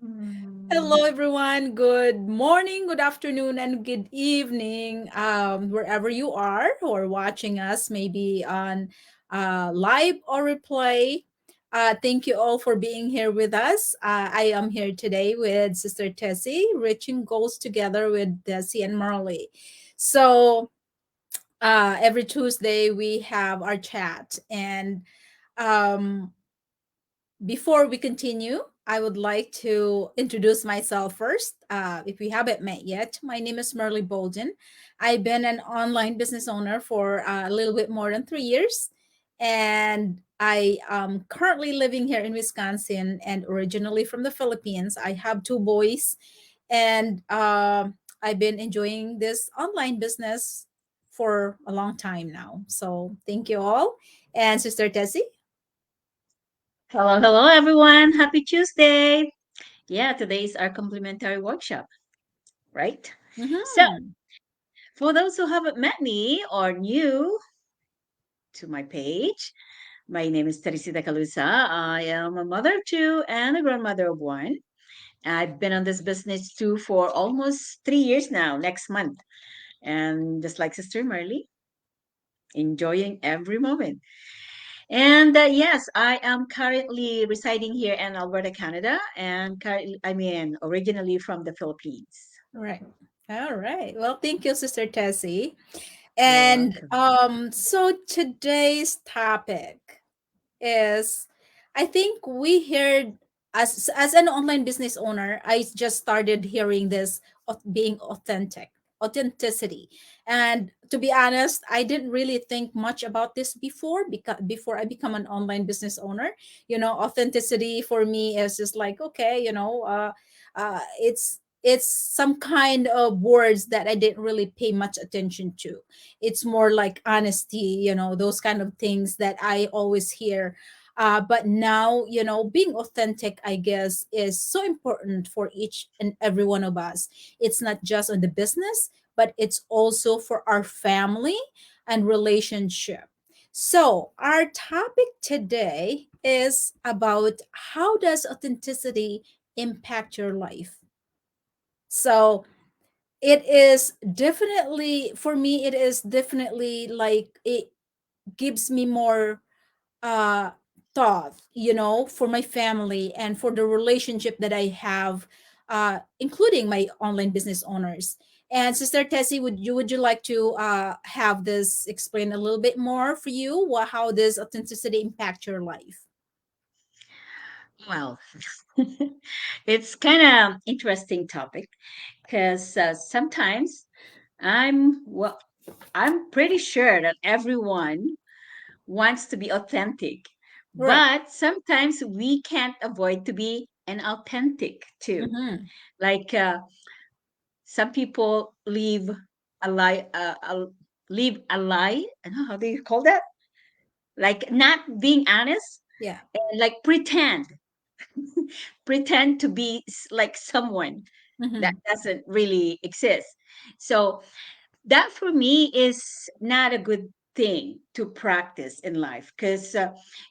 Mm. Hello, everyone. Good morning, good afternoon, and good evening, wherever you are or watching us, maybe on live or replay. Thank you all for being here with us. I am here today with Sister Tessie, reaching goals together with Tessie and Marley. So, every Tuesday we have our chat, and um, before we continue, I would like to introduce myself first. If we haven't met yet, my name is Merly Bolden. I've been an online business owner for a little bit more than 3 years, and I am currently living here in Wisconsin and originally from the Philippines. I have two boys, and I've been enjoying this online business for a long time now. So thank you all. And Sister Tessie? Hello, hello, everyone. Happy Tuesday. Yeah, today is our complimentary workshop, right? So, Mm-hmm. for those who haven't met me or new to my page, my name is Teresita Calusa. I am a mother of two and a grandmother of one. I've been on this business too for almost 3 years now, next month. And just like Sister Marley, enjoying every moment. And yes, I am currently residing here in Alberta, Canada, and originally from the Philippines. Right. All right. Well, thank you, Sister Tessie. You're And welcome. so today's topic is, I think we heard, as an online business owner, I just started hearing this of being authenticity. And to be honest, I didn't really think much about this before, because before I become an online business owner. Authenticity for me is just like, okay, it's some kind of words that I didn't really pay much attention to. It's more like honesty, those kind of things that I always hear. But now, being authentic, I guess, is so important for each and every one of us. It's not just on the business, but it's also for our family and relationship. So our topic today is about, how does authenticity impact your life? So it is definitely, for me, it is definitely like, it gives me more uh thought, for my family and for the relationship that I have, including my online business owners. And Sister Tessie, would you like to have this explain a little bit more for you, how does authenticity impact your life? Well, it's kind of interesting topic because sometimes well, I'm pretty sure that everyone wants to be authentic, Right. but sometimes we can't avoid to be an authentic too. Mm-hmm. Like some people a lie, leave a lie. I don't know how do you call that? Like not being honest Yeah. and like pretend to be like someone that Mm-hmm. doesn't really exist. So that for me is not a good thing to practice in life because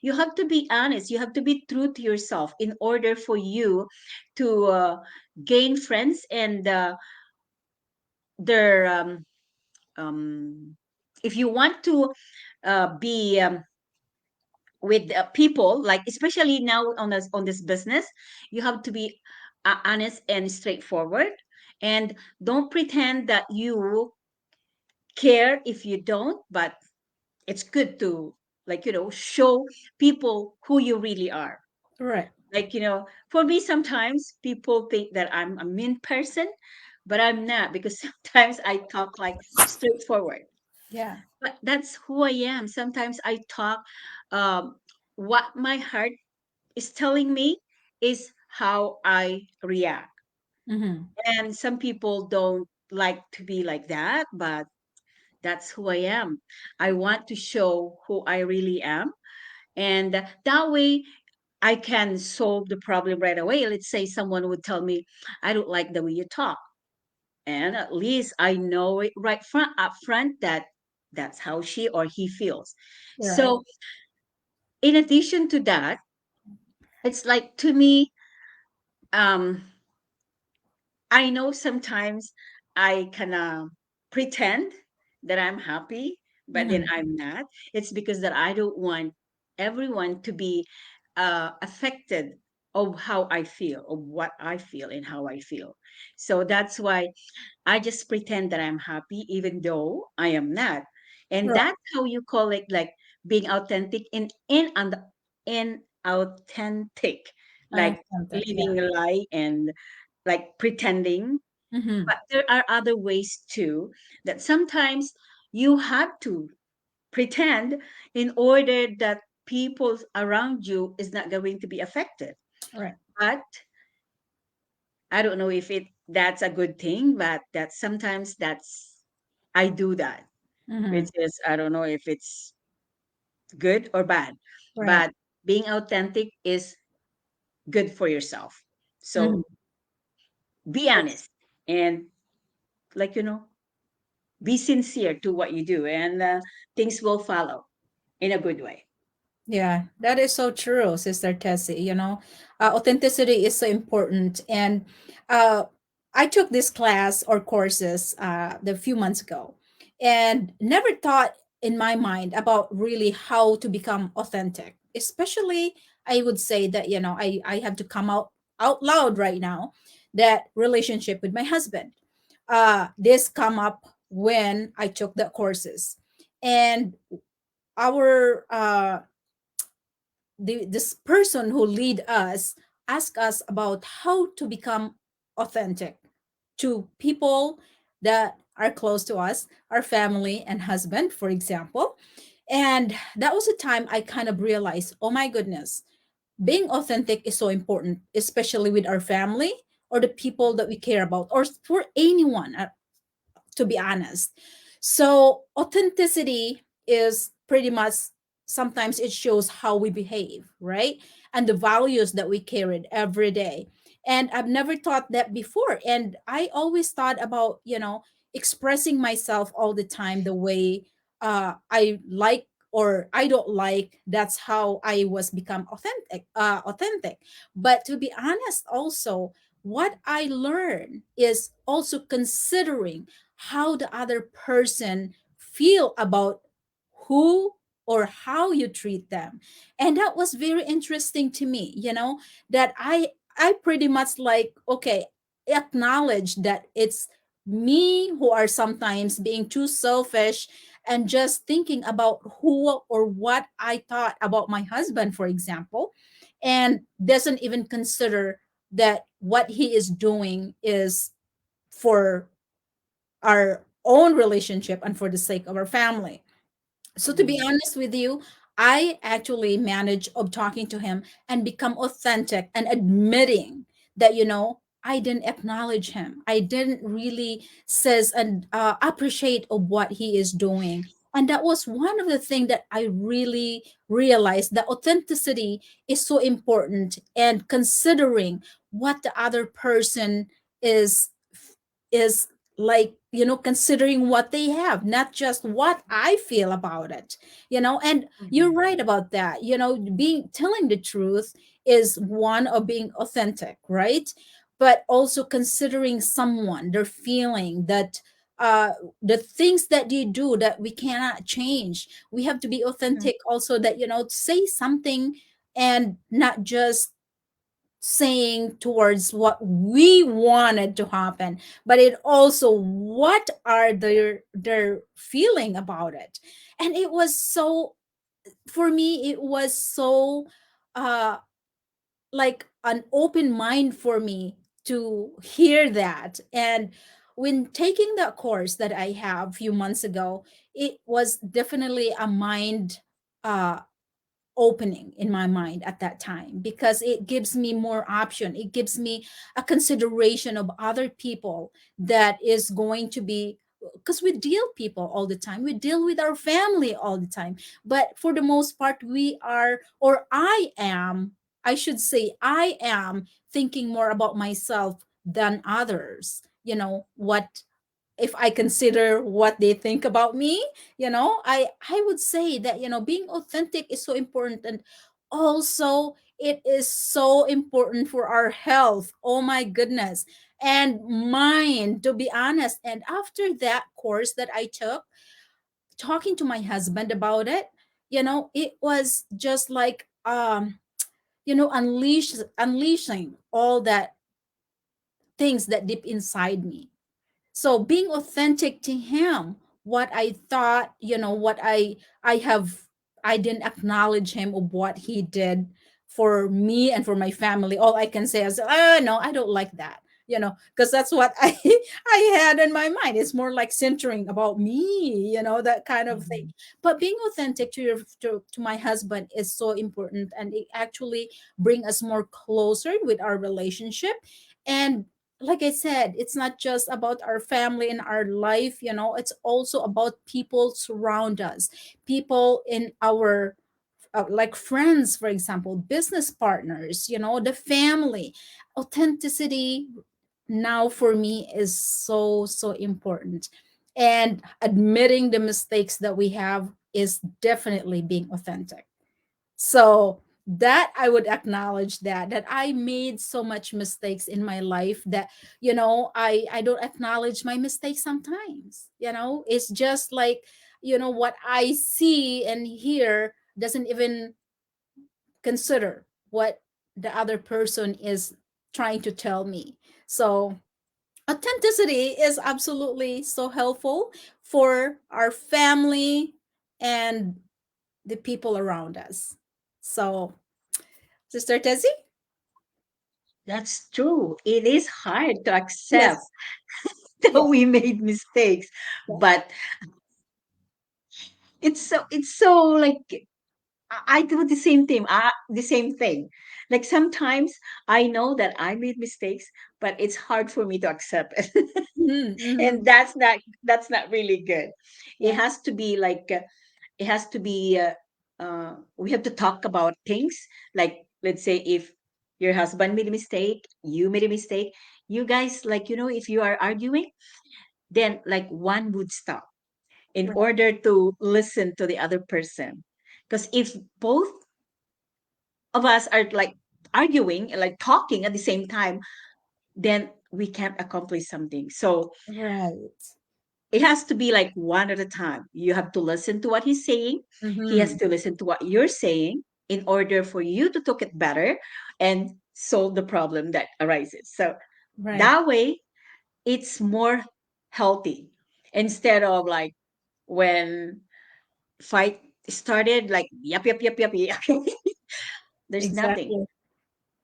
you have to be honest, you have to be true to yourself in order for you to gain friends and their if you want to be with people, like especially now on this business, you have to be honest and straightforward, and don't pretend that you care if you don't. But it's good to, like, show people who you really are. Right. Like, for me, sometimes people think that I'm a mean person, but I'm not, because sometimes I talk like straightforward. Yeah. But that's who I am. Sometimes I talk, um, what my heart is telling me is how I react. Mm-hmm. And some people don't like to be like that, but that's who I am. I want to show who I really am. And that way I can solve the problem right away. Let's say someone would tell me, I don't like the way you talk. And at least I know it right front up front that that's how she or he feels. Right. So in addition to that, it's like, to me, um I know sometimes I kind of pretend that I'm happy, but then Mhm. I'm not. It's because that I don't want everyone to be affected of how I feel, of what I feel and how I feel. So that's why I just pretend that I'm happy, even though I am not. And Right. that's how you call it, like being authentic in authentic, like Authentic. Yeah. living a lie and like pretending. Hmm. But there are other ways too, that sometimes you have to pretend in order that people around you is not going to be affected. Right. But I don't know if it that's a good thing, but that sometimes that's I do that, which Hmm. is I don't know if it's good or bad. Right. But being authentic is good for yourself. Hmm. So be honest and, like, be sincere to what you do, and things will follow in a good way. Yeah, that is so true, Sister Tessie. Authenticity is so important. And uh, I took this class or courses the few months ago, and never thought in my mind about really how to become authentic. Especially, I would say that I have to come out loud right now, that relationship with my husband. This come up when I took the courses, and our this person who lead us ask us about how to become authentic to people that are close to us, our family and husband, for example. And that was a time I kind of realized, oh my goodness, being authentic is so important, especially with our family or the people that we care about, or for anyone, to be honest. So authenticity is pretty much, sometimes it shows how we behave, right? And the values that we carried every day. And I've never thought that before. And I always thought about, expressing myself all the time the way I like or I don't like. That's how I was become authentic. But to be honest, also, what I learned is also considering how the other person feel about who or how you treat them. And that was very interesting to me, that I pretty much like, okay, acknowledge that it's me who are sometimes being too selfish and just thinking about who or what I thought about my husband, for example, and doesn't even consider that what he is doing is for our own relationship and for the sake of our family. So to be Mhm. honest with you, I actually managed of talking to him and become authentic and admitting that I didn't acknowledge him. I didn't really says and appreciate of what he is doing. And that was one of the things that I really realized, that authenticity is so important, and considering what the other person is is like, considering what they have, not just what I feel about it. And you're Mhm. right about that. Being telling the truth is one of being authentic, right? But also considering someone, their feeling, that uh the things that they do that we cannot change, we have to be Mhm. authentic also, that say something, and not just saying towards what we wanted to happen, but it also what are their feeling about it. And it was so, for me it was so uh like an open mind for me to hear that. And when taking the course that I have a few months ago, it was definitely a mind uh opening in my mind at that time, because it gives me more option, it gives me a consideration of other people that is going to be, because we deal people all the time, we deal with our family all the time, but for the most part we are, or I should say I am thinking more about myself than others. What if I consider what they think about me, I would say that being authentic is so important. And also it is so important for our health. Oh my goodness. And mine, to be honest. And after that course that I took, talking to my husband about it, it was just like unleashing all that things that deep inside me. So being authentic to him, what I thought, what I have, I didn't acknowledge him of what he did for me and for my family. All I can say is, oh no, I don't like that. Because that's what I had in my mind. It's more like centering about me, that kind of thing. Mhm. But being authentic to my husband is so important, and it actually bring us more closer with our relationship. And like I said, it's not just about our family and our life, it's also about people surround us, people in our like friends, for example, business partners, the family. Authenticity now for me is so, so important. And admitting the mistakes that we have is definitely being authentic. So that I would acknowledge that I made so much mistakes in my life that I don't acknowledge my mistakes sometimes. It's just like what I see and hear doesn't even consider what the other person is trying to tell me. So authenticity is absolutely so helpful for our family and the people around us. So, Sister Tessie? That's true. It is hard to accept Yes. that Yeah. we made mistakes, Yeah. but it's so like I do the same thing. The same thing. Like sometimes I know that I made mistakes, but it's hard for me to accept it, Mm-hmm. and that's not really good. It Yeah. has to be like it has to be. We have to talk about things. Like let's say if your husband made a mistake, you made a mistake. You guys, like if you are arguing, then like one would stop in Right. order to listen to the other person. Because if both of us are like arguing and like talking at the same time, then we can't accomplish something. So Right. it has to be like one at a time. You have to listen to what he's saying. He has Mm-hmm. to listen to what you're saying in order for you to talk it better and solve the problem that arises. So Right. that way, it's more healthy instead of like when fight started like yep yep yep yep yep. There's nothing Exactly.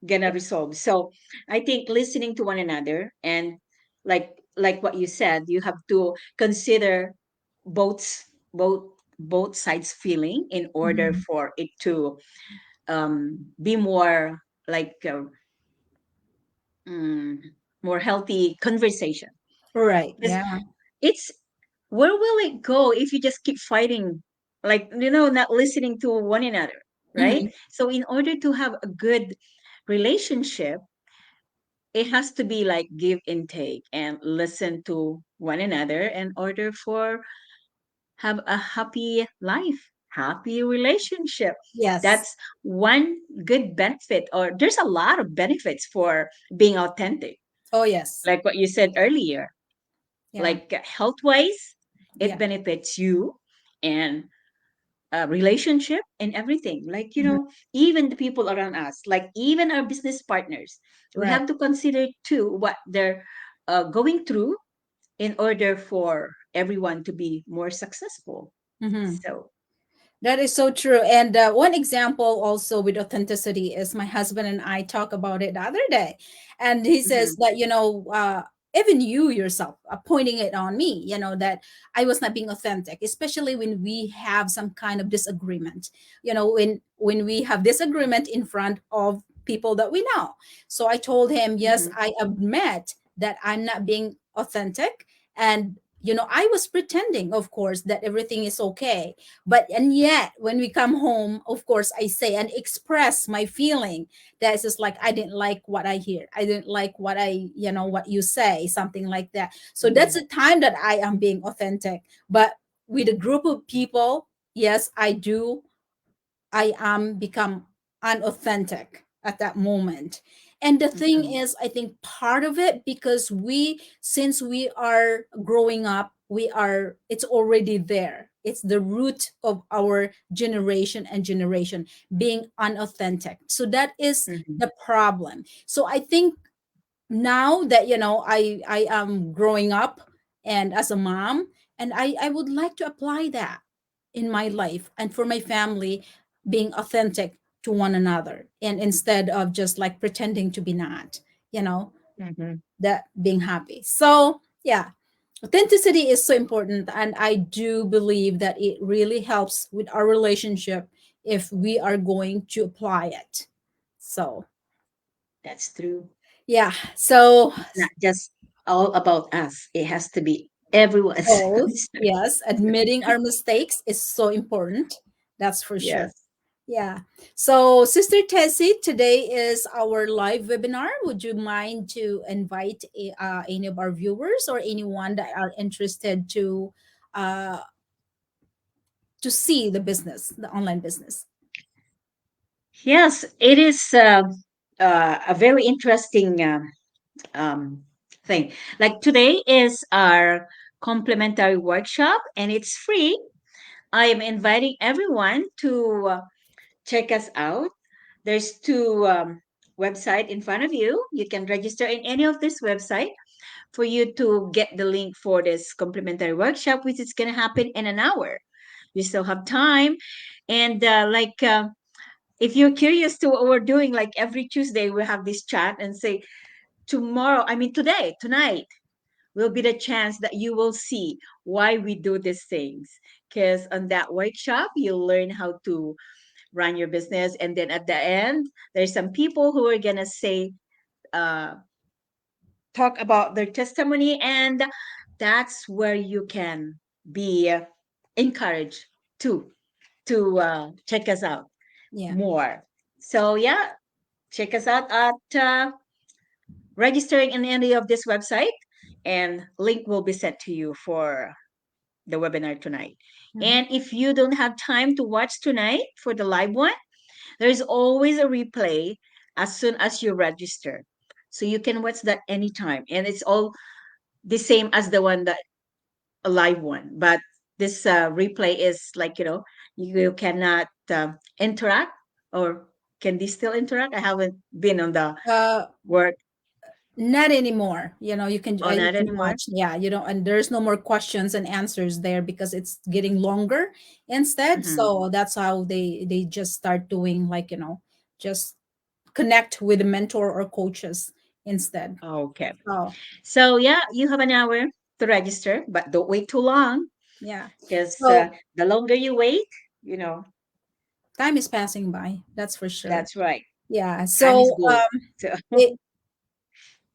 gonna Yeah. resolve. So I think listening to one another and like what you said, you have to consider both both both sides feeling in order Mm-hmm. for it to be more like mm, more healthy conversation. Right. Because Yeah. it's where will it go if you just keep fighting, like not listening to one another, right? Mm-hmm. So in order to have a good relationship, it has to be like give and take and listen to one another in order for have a happy life, happy relationship. Yes. That's one good benefit, or there's a lot of benefits for being authentic, Oh, yes. like what you said earlier, Yeah. like health wise, it Yeah. benefits you and relationship and everything, like Mhm. even the people around us, like even our business partners, we Right. have to consider too what they're going through in order for everyone to be more successful. Mm-hmm. So That is so true. And one example also with authenticity is my husband and I talk about it the other day. And he says mhm, that, even you yourself are pointing it on me, that I was not being authentic, especially when we have some kind of disagreement, when we have disagreement in front of people that we know. So I told him, yes, mhm, I admit that I'm not being authentic. And, I was pretending, of course, that everything is okay, but and yet when we come home, of course, I say and express my feeling that it's just like I didn't like what I hear, I didn't like what what you say, something like that. So that's mhm. the time that I am being authentic. But with a group of people, yes, I am become unauthentic. at that moment. And the thing Mhm. is, I think part of it, because since we are growing up, it's already there. It's the root of our generation and generation being unauthentic. So that is Mhm. the problem. So I think now that I am growing up and as a mom, and I would like to apply that in my life and for my family, being authentic to one another, and instead of just like pretending to be not, you know Mhm. that being happy. So yeah, authenticity is so important, and I do believe that it really helps with our relationship if we are going to apply it. So That's true. yeah, so It's not just all about us. It has to be everyone's both, concern. yes, admitting our mistakes is so important. That's for sure. Yes. Yeah. So, Sister Tessie, today is our live webinar. Would you mind to invite any of our viewers or anyone that are interested uh, to see the business, the online business? Yes, it is a very interesting um, thing. Like today is our complimentary workshop and it's free. I am inviting everyone to check us out. There's two website in front of you. You can register in any of this website for you to get the link for this complimentary workshop, which is going to happen in an hour. You still have time. And if you're curious to what we're doing, like every Tuesday, we have this chat and say, tomorrow, I mean, today, tonight, will be the chance that you will see why we do these things. Because on that workshop, you'll learn how to run your business. And then at the end, there's some people who are going to say, uh, talk about their testimony. And that's where you can be encouraged to check us out Yeah. more. So yeah, check us out at registering in any of this website, and link will be sent to you for the webinar tonight. Mhm. And if you don't have time to watch tonight for the live one, there's always a replay as soon as you register. So you can watch that anytime. And it's all the same as the one that a live one. But this replay is like, you cannot interact, or can they still interact? I haven't been on the Uh, work Not anymore. You on that can anymore. watch. Yeah, and there's no more questions and answers there because it's getting longer instead. Mhm. So that's how they just start doing, like, just connect with a mentor or coaches instead. Okay. So So yeah, you have an hour to register, but don't wait too long yeah. because So the longer you wait, you know, time is passing by. That's for sure. that's right. Yeah. Time is So gold. So it,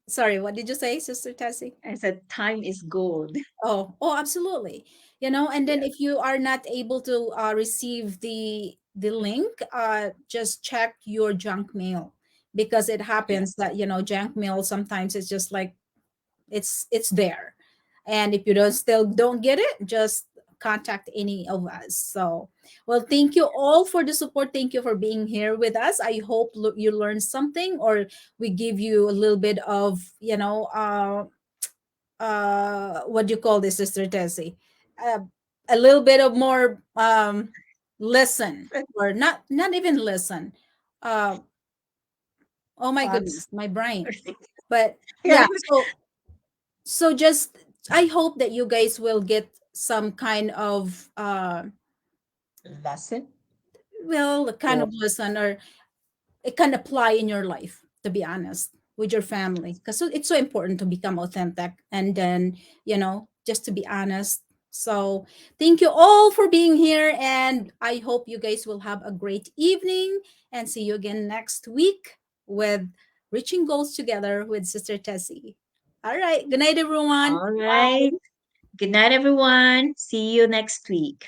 sorry, what did you say, Sister Tessie? I said time is gold. Oh, absolutely. And then Yes. if you are not able to receive the link, just check your junk mail, because it happens Yes. that junk mail sometimes it's just like it's there, and if you don't get it, just contact any of us. So, well, thank you all for the support. Thank you for being here with us. I hope you learned something, or we give you a little bit of what do you call this, Sister Tessie? Uh, a little bit of more listen, or not even listen. Uh, oh my Thoughts. goodness, my brain. But Yeah. yeah, so just I hope that you guys will get some kind of Lesson. well, a kind Or of lesson, or it can apply in your life, to be honest, with your family, because it's so important to become authentic, and then just to be honest. So thank you all for being here, and I hope you guys will have a great evening, and see you again next week with Reaching Goals Together with Sister Tessie. All right, good night, everyone. all right. Good night, everyone. See you next week.